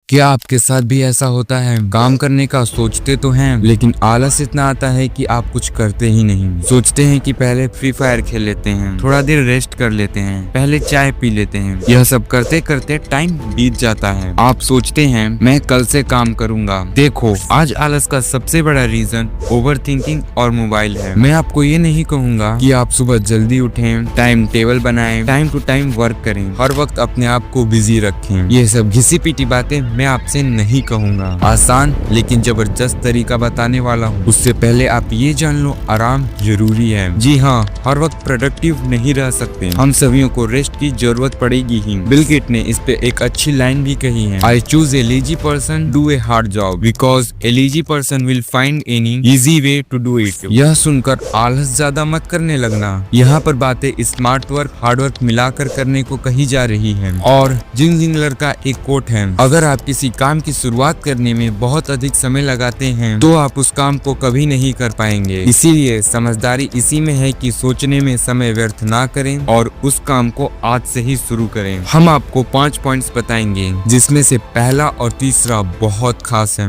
क्या आपके साथ भी ऐसा होता है? काम करने का सोचते तो हैं, लेकिन आलस इतना आता है कि आप कुछ करते ही नहीं। सोचते हैं कि पहले फ्री फायर खेल लेते हैं, थोड़ा देर रेस्ट कर लेते हैं, पहले चाय पी लेते हैं। यह सब करते करते टाइम बीत जाता है। आप सोचते हैं मैं कल से काम करूंगा। देखो, आज आलस का सबसे बड़ा रीजन ओवर थिंकिंग और मोबाइल है। मैं आपको ये नहीं कहूंगा कि आप सुबह जल्दी उठें, टाइम टेबल बनाएं, टाइम टू टाइम वर्क करें, हर वक्त अपने आप को बिजी रखें। ये सब घिसी पीटी बातें मैं आपसे नहीं कहूंगा। आसान लेकिन जबरदस्त तरीका बताने वाला हूँ। उससे पहले आप ये जान लो, आराम जरूरी है। जी हाँ, हर वक्त प्रोडक्टिव नहीं रह सकते। हम सभी को रेस्ट की जरूरत पड़ेगी ही। बिल गेट्स ने इस पे एक अच्छी लाइन भी कही है, I choose a lazy person do a hard job because a lazy person will find any easy way to do it. यह सुनकर आलस ज्यादा मत करने लगना। यहाँ पर बातें स्मार्ट वर्क हार्ड वर्क मिलाकर करने को कही जा रही है। और जिंग जिंगलर का एक कोट है, अगर आप किसी काम की शुरुआत करने में बहुत अधिक समय लगाते हैं तो आप उस काम को कभी नहीं कर पाएंगे। इसीलिए समझदारी इसी में है कि सोचने में समय व्यर्थ ना करें और उस काम को आज से ही शुरू करें। हम आपको 5 पॉइंट्स बताएंगे, जिसमें से पहला और तीसरा बहुत खास है।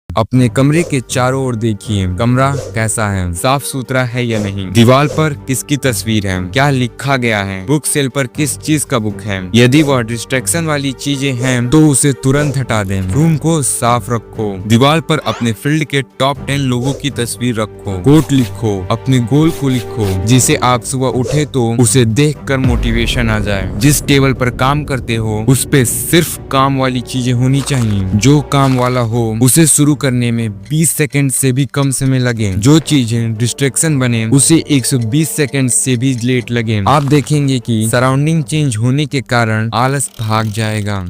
अपने कमरे के चारों ओर देखिए, कमरा कैसा है, साफ सुथरा है या नहीं, दीवार पर किसकी तस्वीर है, क्या लिखा गया है, बुक सेल पर किस चीज का बुक है। यदि वह डिस्ट्रैक्शन वाली चीजें हैं तो उसे तुरंत हटा दें। रूम को साफ रखो, दीवार पर अपने फील्ड के टॉप 10 लोगों की तस्वीर रखो, कोट लिखो, अपने गोल को लिखो, जिसे आप सुबह उठे तो उसे देखकर मोटिवेशन आ जाए। जिस टेबल पर काम करते हो उस पे सिर्फ काम वाली चीजें होनी चाहिए। जो काम वाला हो उसे शुरू करने में 20 सेकंड से भी कम समय लगे। जो चीजें डिस्ट्रैक्शन बने उसे 120 सेकंड से भी लेट लगे। आप देखेंगे कि सराउंडिंग चेंज होने के कारण आलस भाग जाएगा।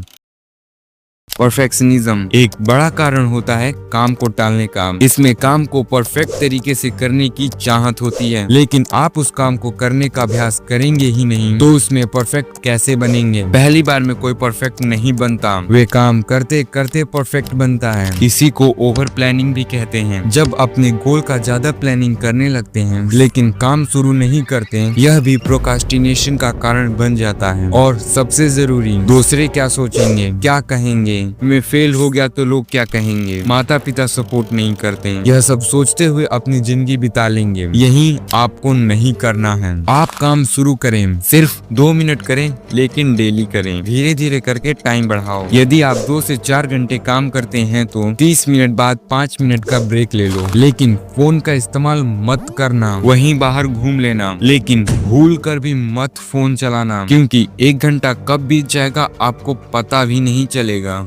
परफेक्शनिज्म एक बड़ा कारण होता है काम को टालने का। इसमें काम को परफेक्ट तरीके से करने की चाहत होती है, लेकिन आप उस काम को करने का अभ्यास करेंगे ही नहीं तो उसमें परफेक्ट कैसे बनेंगे। पहली बार में कोई परफेक्ट नहीं बनता, वे काम करते करते परफेक्ट बनता है। इसी को ओवर प्लानिंग भी कहते हैं। जब अपने गोल का ज्यादा प्लानिंग करने लगते हैं लेकिन काम शुरू नहीं करते, यह भी प्रोक्रास्टिनेशन का कारण बन जाता है। और सबसे जरूरी, दूसरे क्या सोचेंगे, क्या कहेंगे, मैं फेल हो गया तो लोग क्या कहेंगे, माता पिता सपोर्ट नहीं करते, यह सब सोचते हुए अपनी जिंदगी बिता लेंगे। यही आपको नहीं करना है। आप काम शुरू करें, सिर्फ 2 मिनट करें, लेकिन डेली करें। धीरे धीरे करके टाइम बढ़ाओ। यदि आप 2 से 4 घंटे काम करते हैं तो 30 मिनट बाद 5 मिनट का ब्रेक ले लो। लेकिन फोन का इस्तेमाल मत करना। वहीं बाहर घूम लेना, लेकिन भूल कर भी मत फोन चलाना, क्योंकि 1 घंटा कब बीत जाएगा आपको पता भी नहीं चलेगा।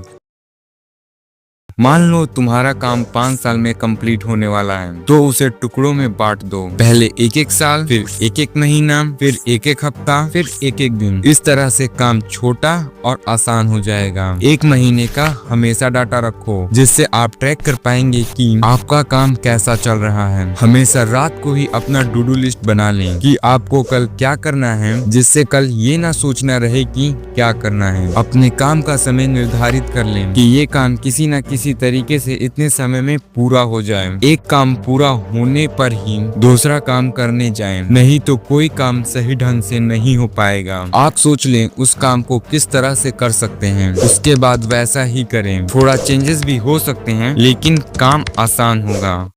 मान लो तुम्हारा काम 5 साल में कंप्लीट होने वाला है, तो उसे टुकड़ों में बांट दो। पहले 1-1 साल, फिर 1-1 महीना, फिर 1-1 हफ्ता, फिर 1-1 दिन। इस तरह से काम छोटा और आसान हो जाएगा। 1 महीने का हमेशा डाटा रखो, जिससे आप ट्रैक कर पाएंगे कि आपका काम कैसा चल रहा है। हमेशा रात को ही अपना टू डू लिस्ट बना लें कि आपको कल क्या करना है, जिससे कल ये ना सोचना रहे कि क्या करना है। अपने काम का समय निर्धारित कर लें कि ये काम किसी न किसी तरीके से इतने समय में पूरा हो जाए। एक काम पूरा होने पर ही दूसरा काम करने जाएं, नहीं तो कोई काम सही ढंग से नहीं हो पाएगा। आप सोच लें उस काम को किस तरह से कर सकते हैं, उसके बाद वैसा ही करें। थोड़ा चेंजेस भी हो सकते हैं, लेकिन काम आसान होगा।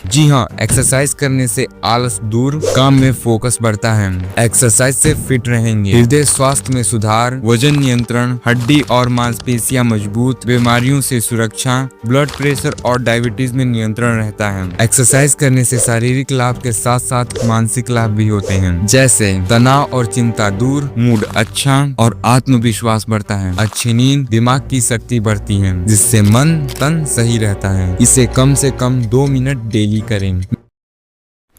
जी हाँ, एक्सरसाइज करने से आलस दूर, काम में फोकस बढ़ता है। एक्सरसाइज से फिट रहेंगे, हृदय स्वास्थ्य में सुधार, वजन नियंत्रण, हड्डी और मांसपेशियां मजबूत, बीमारियों से सुरक्षा, ब्लड प्रेशर और डायबिटीज में नियंत्रण रहता है। एक्सरसाइज करने से शारीरिक लाभ के साथ साथ मानसिक लाभ भी होते हैं, जैसे तनाव और चिंता दूर, मूड अच्छा और आत्मविश्वास बढ़ता है। अच्छी नींद, दिमाग की शक्ति बढ़ती है, जिससे मन तन सही रहता है। इसे कम से कम 2 मिनट डेली करें।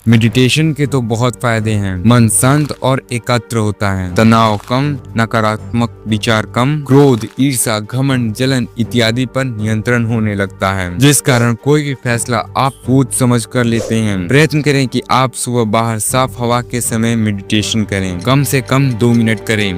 मेडिटेशन के तो बहुत फायदे हैं। मन शांत और एकाग्र होता है, तनाव कम, नकारात्मक विचार कम, क्रोध, ईर्ष्या, घमंड, जलन इत्यादि पर नियंत्रण होने लगता है, जिस कारण कोई भी फैसला आप सोच समझ कर लेते हैं। प्रयत्न करें कि आप सुबह बाहर साफ हवा के समय मेडिटेशन करें, कम से कम 2 मिनट करें।